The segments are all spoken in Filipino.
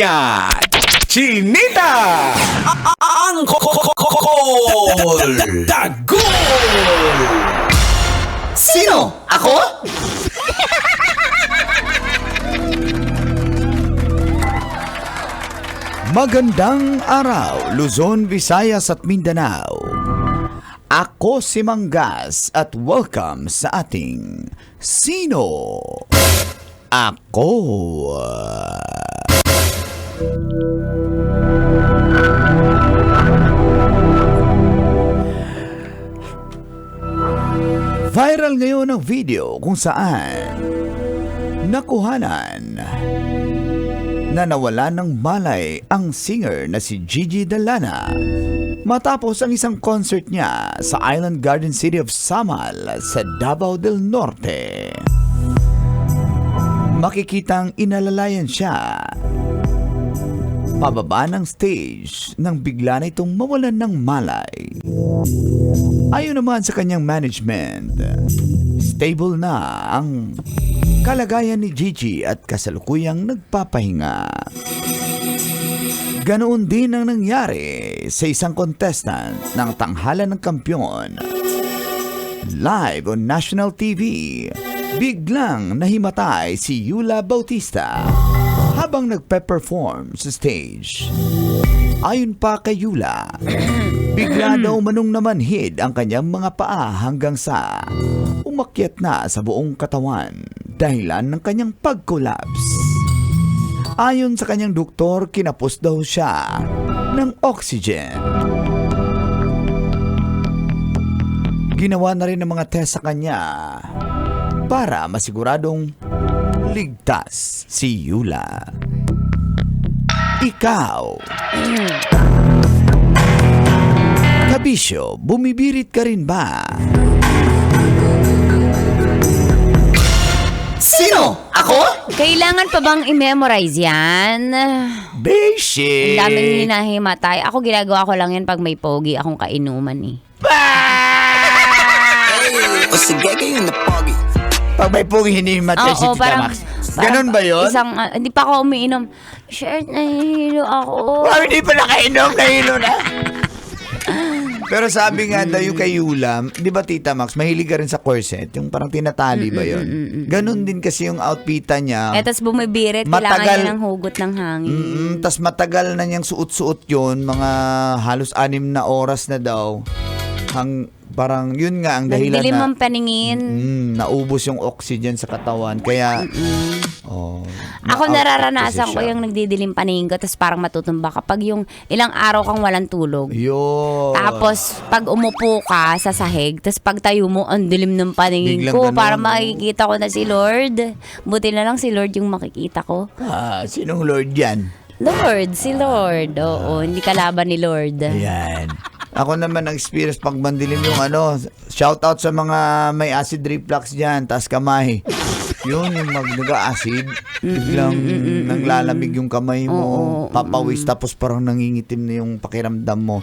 niya, Chinita! Ang Dagol! Sino? Ako? Magandang araw, Luzon, Visayas at Mindanao. Ako si Manggas at welcome sa ating Sino? Ako. Viral ngayon ang video kung saan nakuhanan na nawala ng malay ang singer na si Gigi Dalana matapos ang isang concert niya sa Island Garden City of Samal sa Davao del Norte. Makikitang inalalayan siya pababa ng stage nang bigla na itong mawalan ng malay. Ayon naman sa kanyang management, stable na ang kalagayan ni Gigi at kasalukuyang nagpapahinga. Ganoon din ang nangyari sa isang contestant ng Tanghalan ng Kampyon. Live on national TV, biglang nahimatay si Yula Bautista habang nagpe-perform sa stage. Ayon pa kay Yula, bigla daw manong namanhid ang kanyang mga paa hanggang sa umakyat na sa buong katawan dahilan ng kanyang pag-collapse. Ayon sa kanyang doktor, kinapos daw siya ng oxygen. Ginawa na rin ng mga test sa kanya para masiguradong ligtas si Yula. Ikaw, kabisyo, bumibirit ka rin ba? Sino? Ako? Kailangan pa bang i-memorize yan? Basic! Ang daming hinahimatay. Ako ginagawa ko lang yan pag may pogi akong kainuman eh. O sige kayo na pogi. Pag may pong hinihimatay si Tita Max. Ganon ba yun? Hindi pa ako umiinom. Shirt, nahihilo ako. Wow, hindi pa nakainom, nahilo na. Pero sabi nga daw yung kay Yula, di ba Tita Max, mahilig ka rin sa corset, yung parang tinatali ba yun? Ganon din kasi yung outfita niya. Tapos bumibirit, kailangan niya ng hugot ng hangin. Tapos matagal na niyang suot-suot yun, mga halos 6 na oras na daw. Parang yun nga ang dahilan nagdilim na ang paningin. naubos yung oxygen sa katawan. Kaya, ako nararanasan ko yung nagdidilim paningin ko, tapos parang matutumba kapag yung ilang araw kang walang tulog. Yun. Tapos, pag umupo ka sa sahig, tapos pag tayo mo, ang dilim ng paningin Biglang ko, ganun, para makikita ko na si Lord. Buti na lang si Lord yung makikita ko. Sinong Lord yan? Lord, si Lord. Oo, hindi kalaban ni Lord. Ayan. Ako naman ang experience pag mandilim yung shout out sa mga may acid reflux dyan, taas kamay. Yung nag-acid, biglang nanglalamig yung kamay mo, papawis, tapos parang nangingitim na yung pakiramdam mo.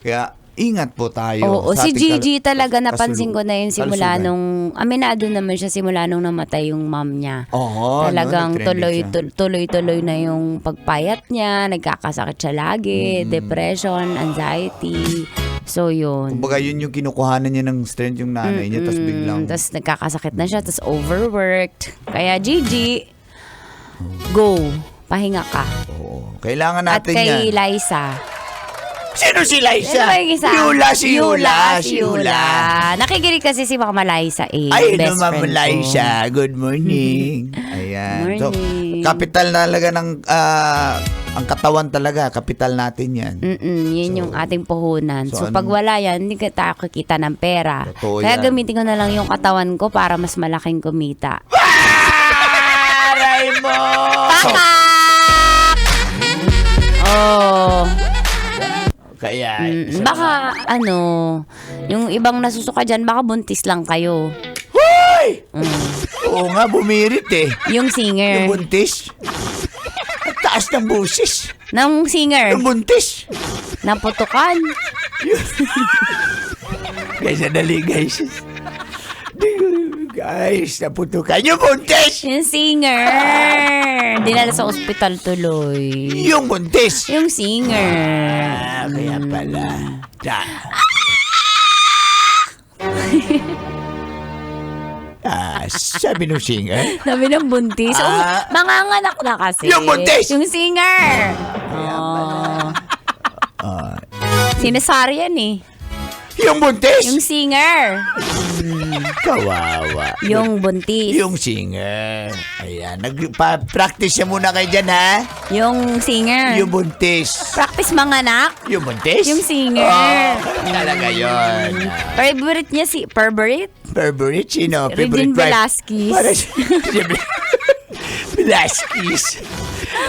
Kaya, ingat po tayo. Oo, si Gigi talaga napansin ko na yun simula nung, aminado naman siya simula nung namatay yung mom niya. Oo, talagang tuloy-tuloy na yung pagpayat niya, nagkakasakit siya lagi, depression, anxiety. So, yun. Kumbaga, yun yung kinukuhanan niya ng strength yung nanay niya, tapos biglang... Tapos nagkakasakit na siya, tapos overworked. Kaya, Gigi, go. Pahinga ka. Oo, kailangan At natin kay yan. Liza. Sino si Liza? Ano ba yung isa? Yula. Nakikinig kasi si Mama Liza eh. Ay, best Ma'am friend ko. Liza. Good morning. Ayan. So, Morning. kapital talaga ng ang katawan talaga, kapital natin yan. Yun yung ating puhunan. So, pag anong- wala yan, hindi ka tayo kikita ng pera. Totoo Kaya yan. gamitin ko na lang yung katawan ko para mas malaking kumita. Aray mo! Oh. Kaya, Baka, yung ibang nasusuka dyan, baka buntis lang kayo. Hoy! Oo nga, bumirit eh. Yung singer. Yung buntis. Ang taas ng busis. Ng singer. Yung buntis. Naputukan. Guys, sadali guys. Ay, naputukan yung buntis! Yung singer. Dinala sa ospital tuloy. Yung buntis! Yung singer. Kaya pala. Sabi nung singer? Sabi ng buntis. Manganganak na kasi. Yung buntis! Yung singer. Sinasari yan eh. Yung buntis! Yung singer. Kawawa. Yung buntis. Yung singer. Ayan, nagpa-practice siya muna kayo dyan, ha? Yung singer. Yung buntis. Practice manganak. Yung buntis? Yung singer. Talaga yun. Favorite niya si Pervert? Favorite? Sino? Regine Favorite wife? Velasquez. Para Velasquez.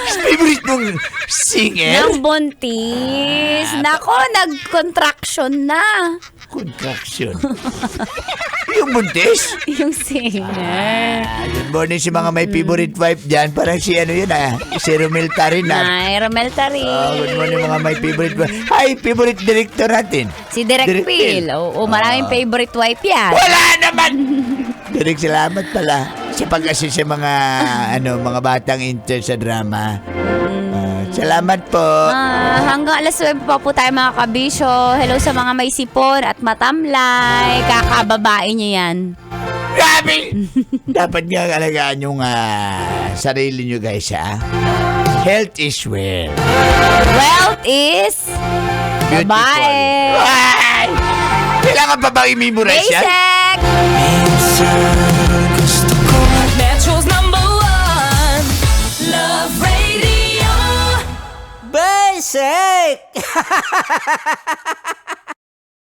Favorite mong singer? Ng buntis. Nako, nag-contraction na. Contraction. Yung buntis? Yung singer. Good morning si mga may favorite wife dyan. Parang si ano yun, si Romel Tarin, Ay, Romel Tarin. good morning mga may favorite wife. Hi, favorite director natin. Si Direk Direk Phil. Phil. Oo, maraming favorite wife yan. Wala naman! Direk, salamat pala sa pag-assist sa mga mga batang intern sa drama. Salamat po. Hanggang alas 9 pa po tayo mga kabisyo. Hello sa mga may sipon at matamlay. Kakababae niyo yan. Grabe! Dapat nga alagaan yung sarili nyo, guys, ha? Health is wealth. Wealth is babae. Ay! Kailangan pa bang i-memorize yan? Basic! Metro's #1 Love Radio. Basic!